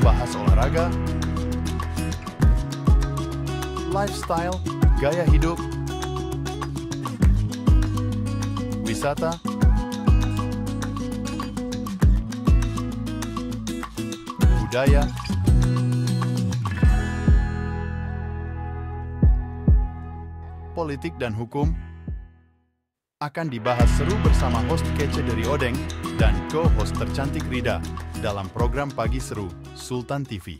bahas olahraga, lifestyle, gaya hidup, wisata, budaya, politik dan hukum akan dibahas seru bersama host kece dari Odeng dan co-host tercantik Rida dalam program Pagi Seru Sultan TV.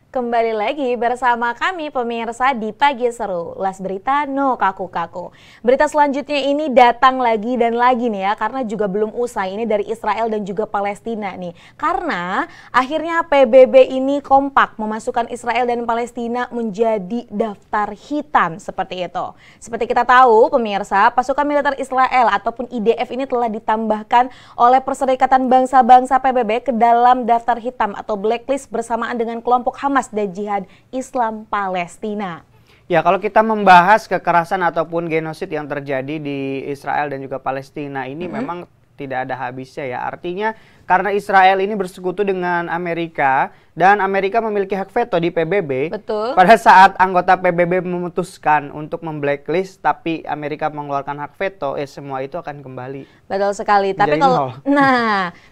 Kembali lagi bersama kami pemirsa di Pagi Seru, Las Berita No Kaku-Kaku. Berita selanjutnya ini datang lagi dan lagi nih ya, karena juga belum usai, ini dari Israel dan juga Palestina nih. Karena akhirnya PBB ini kompak memasukkan Israel dan Palestina menjadi daftar hitam seperti itu. Seperti kita tahu pemirsa, pasukan militer Israel ataupun IDF ini telah ditambahkan oleh Perserikatan Bangsa-Bangsa PBB ke dalam daftar hitam atau blacklist bersamaan dengan kelompok Hamas dan Jihad Islam Palestina. Ya, kalau kita membahas kekerasan ataupun genosid yang terjadi di Israel dan juga Palestina ini memang tidak ada habisnya ya. Artinya karena Israel ini bersekutu dengan Amerika dan Amerika memiliki hak veto di PBB. Betul. Pada saat anggota PBB memutuskan untuk memblacklist tapi Amerika mengeluarkan hak veto, semua itu akan kembali. Betul sekali. Tapi kalau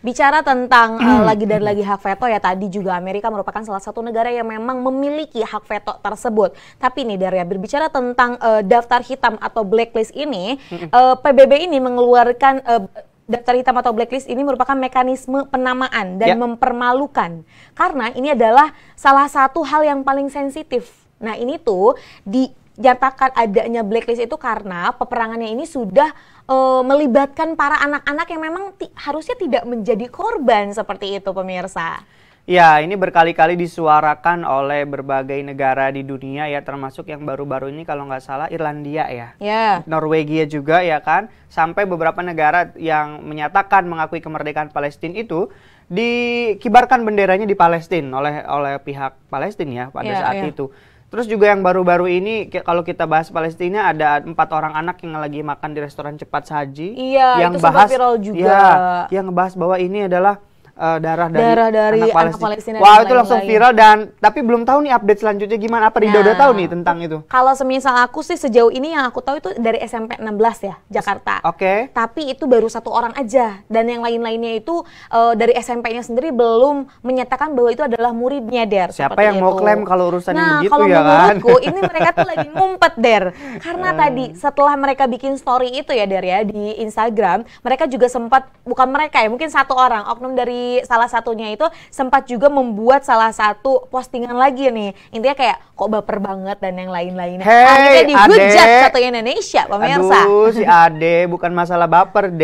bicara tentang lagi dan lagi hak veto ya, tadi juga Amerika merupakan salah satu negara yang memang memiliki hak veto tersebut. Tapi nih Daria, berbicara tentang daftar hitam atau blacklist ini, PBB ini mengeluarkan daftar hitam atau blacklist ini merupakan mekanisme penamaan dan mempermalukan. Karena ini adalah salah satu hal yang paling sensitif. Nah ini tuh dinyatakan adanya blacklist itu karena peperangannya ini sudah melibatkan para anak-anak yang memang harusnya tidak menjadi korban seperti itu pemirsa. Ya, ini berkali-kali disuarakan oleh berbagai negara di dunia ya, termasuk yang baru-baru ini kalau nggak salah Irlandia ya. Norwegia juga ya kan, sampai beberapa negara yang menyatakan mengakui kemerdekaan Palestina itu dikibarkan benderanya di Palestina oleh pihak Palestina ya pada saat itu. Terus juga yang baru-baru ini kalau kita bahas Palestina, ada 4 orang anak yang lagi makan di restoran cepat saji. Yang itu sempat viral juga. Yang ngebahas bahwa ini adalah darah dari anak Palestina. Wah, itu langsung viral dan tapi belum tahu nih update selanjutnya gimana. Apa Rida udah tahu nih tentang itu? Kalau semisal aku sih sejauh ini yang aku tahu itu dari SMP 16 ya, Jakarta. Tapi itu baru 1 orang aja dan yang lain-lainnya itu dari SMP-nya sendiri belum menyatakan bahwa itu adalah muridnya, Der. Siapa yang mau klaim kalau urusannya begitu kalau ya kan? Nah, kalau menurutku ini mereka tuh lagi ngumpet, Der. Karena tadi setelah mereka bikin story itu ya, Der ya, di Instagram, mereka juga sempat, bukan mereka ya, mungkin 1 orang, oknum dari salah satunya itu sempat juga membuat salah satu postingan lagi nih. Intinya kayak kok baper banget dan yang lain-lainnya. Akhirnya dihujat satu Indonesia, pemirsa. Aduh, si Ade bukan masalah baper,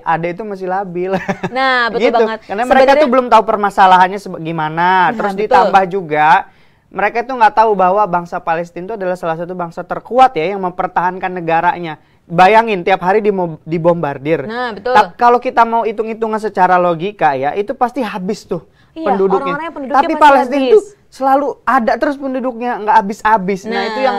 Ade itu masih labil. Nah, betul gitu. banget. Karena mereka tuh belum tahu permasalahannya gimana. Terus ditambah juga mereka tuh nggak tahu bahwa bangsa Palestina itu adalah salah satu bangsa terkuat ya yang mempertahankan negaranya. Bayangin tiap hari dibombardir. Nah, betul. Kalau kita mau hitung-hitungan secara logika ya, itu pasti habis tuh penduduknya. Tapi Palestina itu selalu ada terus penduduknya, nggak habis-habis. Nah, itu yang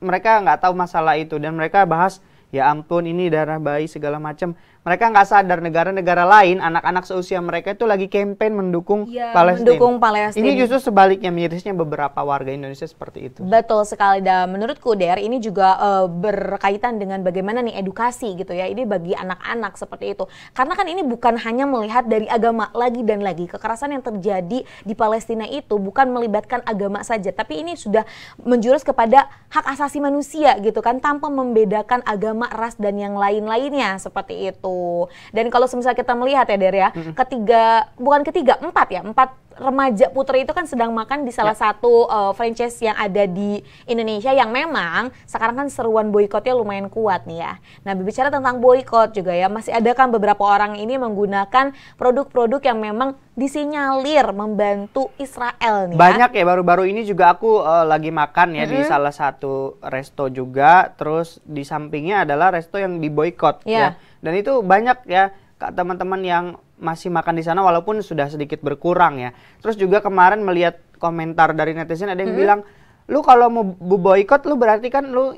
mereka nggak tahu masalah itu dan mereka bahas, ya ampun ini darah bayi segala macam. Mereka nggak sadar negara-negara lain, anak-anak seusia mereka itu lagi campaign mendukung Palestina. Mendukung Palestina. Ini justru sebaliknya, mirisnya beberapa warga Indonesia seperti itu. Betul sekali, dan menurutku Der, ini juga berkaitan dengan bagaimana nih edukasi gitu ya, ini bagi anak-anak seperti itu. Karena kan ini bukan hanya melihat dari agama lagi dan lagi, kekerasan yang terjadi di Palestina itu bukan melibatkan agama saja, tapi ini sudah menjurus kepada hak asasi manusia gitu kan, tanpa membedakan agama, ras, dan yang lain-lainnya seperti itu. Dan kalau misalnya kita melihat ya Der ya, empat remaja putri itu kan sedang makan di salah satu franchise yang ada di Indonesia yang memang sekarang kan seruan boikotnya lumayan kuat nih ya. Nah, berbicara tentang boikot juga ya, masih ada kan beberapa orang ini menggunakan produk-produk yang memang disinyalir membantu Israel nih. Banyak ya, baru-baru ini juga aku lagi makan ya di salah satu resto juga, terus di sampingnya adalah resto yang diboikot ya. Dan itu banyak ya teman-teman yang masih makan di sana walaupun sudah sedikit berkurang ya. Terus juga kemarin melihat komentar dari netizen ada yang bilang lu kalau mau boikot lu berarti kan lu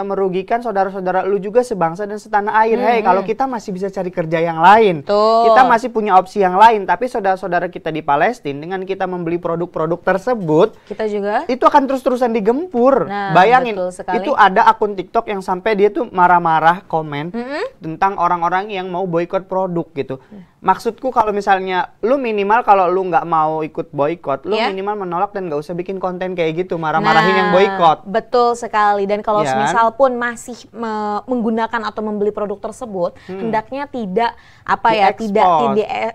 merugikan saudara-saudara lu juga sebangsa dan setanah air. Hei, kalau kita masih bisa cari kerja yang lain. Kita masih punya opsi yang lain, tapi saudara-saudara kita di Palestina dengan kita membeli produk-produk tersebut, kita juga itu akan terus-terusan digempur. Bayangin, itu ada akun TikTok yang sampai dia tuh marah-marah komen tentang orang-orang yang mau boikot produk gitu. Maksudku kalau misalnya lu minimal kalau lu nggak mau ikut boikot, lu minimal menolak dan nggak usah bikin konten kayak gitu, marah-marahin yang boikot. Betul sekali. Dan kalau misal pun masih menggunakan atau membeli produk tersebut, hendaknya tidak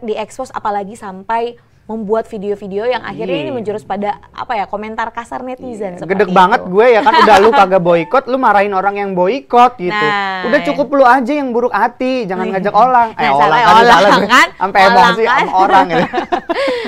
diekspos, apalagi sampai membuat video-video yang akhirnya ini menjurus pada komentar kasar netizen. Gedeg banget gue ya kan, udah lu kagak boikot, lu marahin orang yang boikot gitu. Udah cukup lu aja yang buruk hati, jangan ngajak orang. Orang kan? Sampai emosi sama orang gitu.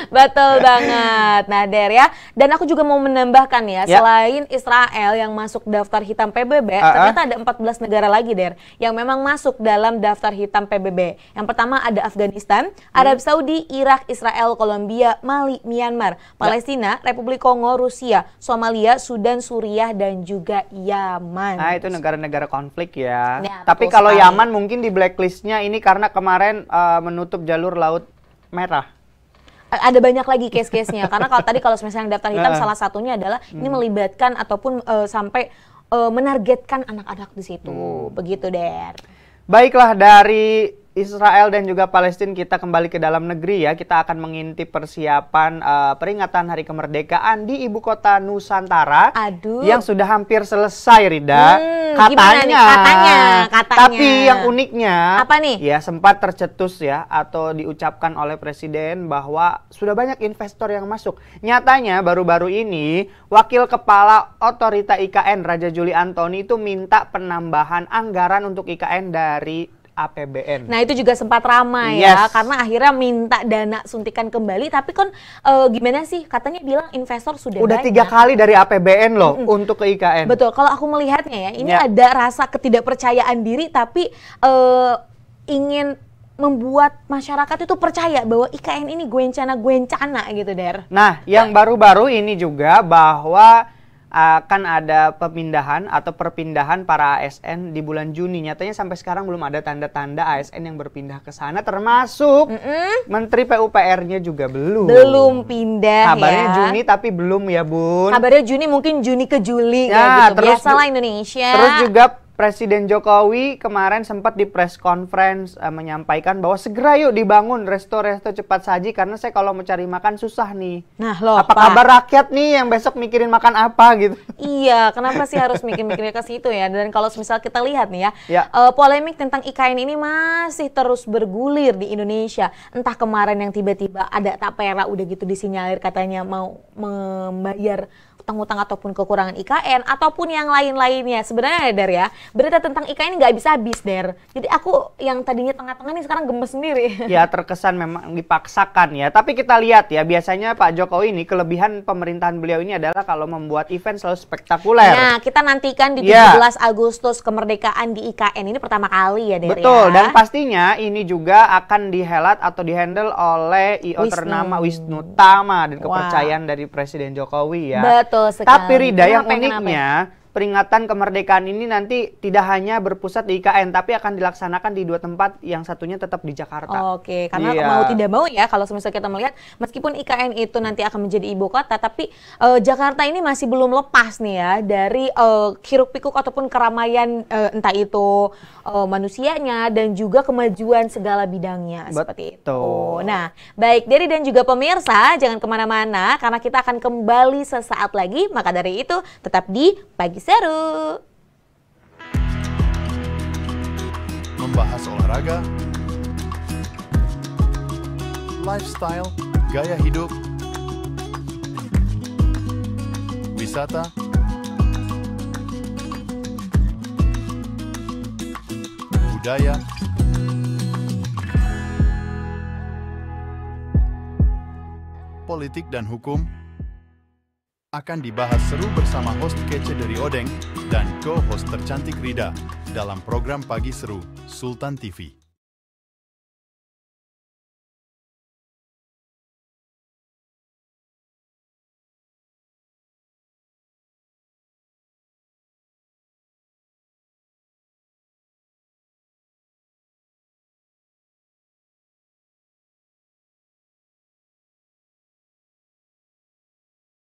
Betul banget. Nah, Der ya. Dan aku juga mau menambahkan ya, selain Israel yang masuk daftar hitam PBB, ternyata ada 14 negara lagi, Der, yang memang masuk dalam daftar hitam PBB. Yang pertama ada Afghanistan, Arab Saudi, Irak, Israel, Kolombia, Mali, Myanmar, Palestina, Republik Kongo, Rusia, Somalia, Sudan, Suriah, dan juga Yaman. Nah, itu negara-negara konflik ya. Tapi kalau Yaman mungkin di blacklistnya ini karena kemarin menutup jalur Laut Merah. Ada banyak lagi case-case-nya. Karena kalau tadi misalnya daftar hitam salah satunya adalah ini melibatkan ataupun sampai menargetkan anak-anak di situ. Begitu, Der. Baiklah, dari Israel dan juga Palestina kita kembali ke dalam negeri ya. Kita akan mengintip persiapan peringatan Hari Kemerdekaan di ibu kota Nusantara. Yang sudah hampir selesai, Rida. Katanya. Tapi yang uniknya, apa nih? Ya sempat tercetus ya atau diucapkan oleh Presiden bahwa sudah banyak investor yang masuk. Nyatanya baru-baru ini Wakil Kepala Otorita IKN Raja Juli Antoni itu minta penambahan anggaran untuk IKN dari APBN. Nah, itu juga sempat ramai ya, karena akhirnya minta dana suntikan kembali, tapi kan gimana sih, katanya bilang investor sudah udah banyak. 3 kali dari APBN loh untuk ke IKN. Betul, kalau aku melihatnya ya, ini ada rasa ketidakpercayaan diri, tapi ingin membuat masyarakat itu percaya bahwa IKN ini guencana gitu, Der. Nah, yang baru-baru ini juga bahwa akan ada pemindahan atau perpindahan para ASN di bulan Juni. Nyatanya sampai sekarang belum ada tanda-tanda ASN yang berpindah ke sana, termasuk Menteri PUPR-nya juga belum pindah. Kabarnya Juni tapi belum ya, Bun. Kabarnya Juni, mungkin Juni ke Juli ya, gitu. Biasalah Indonesia. Terus juga Presiden Jokowi kemarin sempat di press conference menyampaikan bahwa segera yuk dibangun resto-resto cepat saji karena saya kalau mau cari makan susah nih. Nah loh, apa kabar rakyat nih yang besok mikirin makan apa gitu? Iya, kenapa sih harus mikir-mikir ke situ ya? Dan kalau misal kita lihat nih ya, polemik tentang IKN ini masih terus bergulir di Indonesia. Entah kemarin yang tiba-tiba ada tapera udah gitu disinyalir katanya mau membayar utang-utang ataupun kekurangan IKN ataupun yang lain-lainnya. Sebenarnya Der ya, berita tentang IKN nggak bisa habis, Der. Jadi aku yang tadinya tengah-tengah nih sekarang gemes sendiri. Ya, terkesan memang dipaksakan ya. Tapi kita lihat ya, biasanya Pak Jokowi ini kelebihan pemerintahan beliau ini adalah kalau membuat event selalu spektakuler. Nah, kita nantikan di 17 Agustus kemerdekaan di IKN ini pertama kali ya, Der. Betul, dan pastinya ini juga akan dihelat atau dihandle oleh IO ternama Wisnu Tama dan kepercayaan dari Presiden Jokowi ya. Betul sekali. Tapi Rida, yang uniknya peringatan kemerdekaan ini nanti tidak hanya berpusat di IKN, tapi akan dilaksanakan di 2 tempat, yang satunya tetap di Jakarta. Oke, karena mau tidak mau ya, kalau misalnya kita melihat, meskipun IKN itu nanti akan menjadi ibu kota, tapi Jakarta ini masih belum lepas nih ya dari hiruk-pikuk ataupun keramaian, entah itu manusianya dan juga kemajuan segala bidangnya. Seperti itu. Nah, baik Dery dan juga pemirsa, jangan kemana-mana karena kita akan kembali sesaat lagi. Maka dari itu, tetap di Pagi Seru. Membahas olahraga, lifestyle, gaya hidup, wisata, budaya, politik dan hukum akan dibahas seru bersama host kece dari Odeng dan co-host tercantik Rida dalam program Pagi Seru Sultan TV.